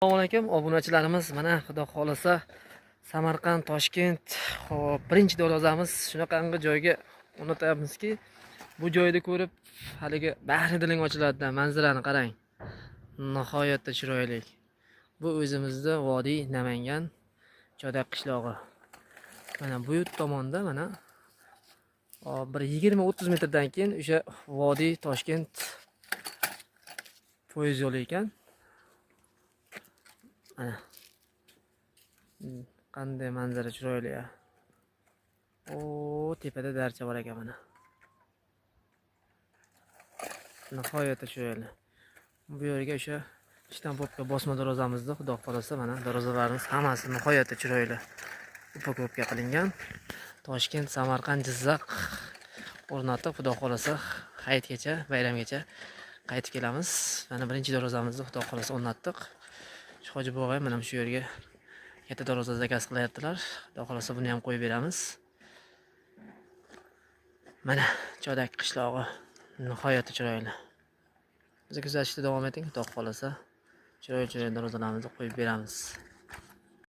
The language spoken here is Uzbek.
Assalomu alaykum obunachilarimiz. Mana xudo xolasa Samarqand, Toshkent, hop, birinchi darvozamiz shunaqangi joyga unutyapmizki, bu joyni ko'rib haligi bahri diling ochiladi. Manzarani qarang. Nihoyatda chiroyli. Bu o'zimizda Vodiy Namangan Chodak qishlog'i. Mana bu tomonda mana bir 20-30 metrdan keyin o'sha Vodiy Toshkent poyezd yo'li ekan. Mana qanday manzara chiroyli ya. O tepada darcha bor ekan mana. Nihoyatda chiroyli. Bu yerga o'sha Ishtampopga bosma darvozamizda xudo xolasa mana darvozalarimiz hammasi nihoyatda chiroyli. Upakopga qilingan. Toshkent, Samarqand, Jizzax o'rnatib xudo xolasa hayitgacha, bayramgacha qaytib kelamiz. Mana birinchi darvozamizni xudo xolasa o'rnatdik. Hoji bog'ay mana shu yerga katta darvoza zakaz qilyaptilar. Xudo xolasa buni ham qo'yib beramiz. Mana Chodak qishlog'i nihoyatda chiroyli. Bizni kuzatishda davom eting. Xudo xolasa chiroyli darvozalarimizni qo'yib beramiz.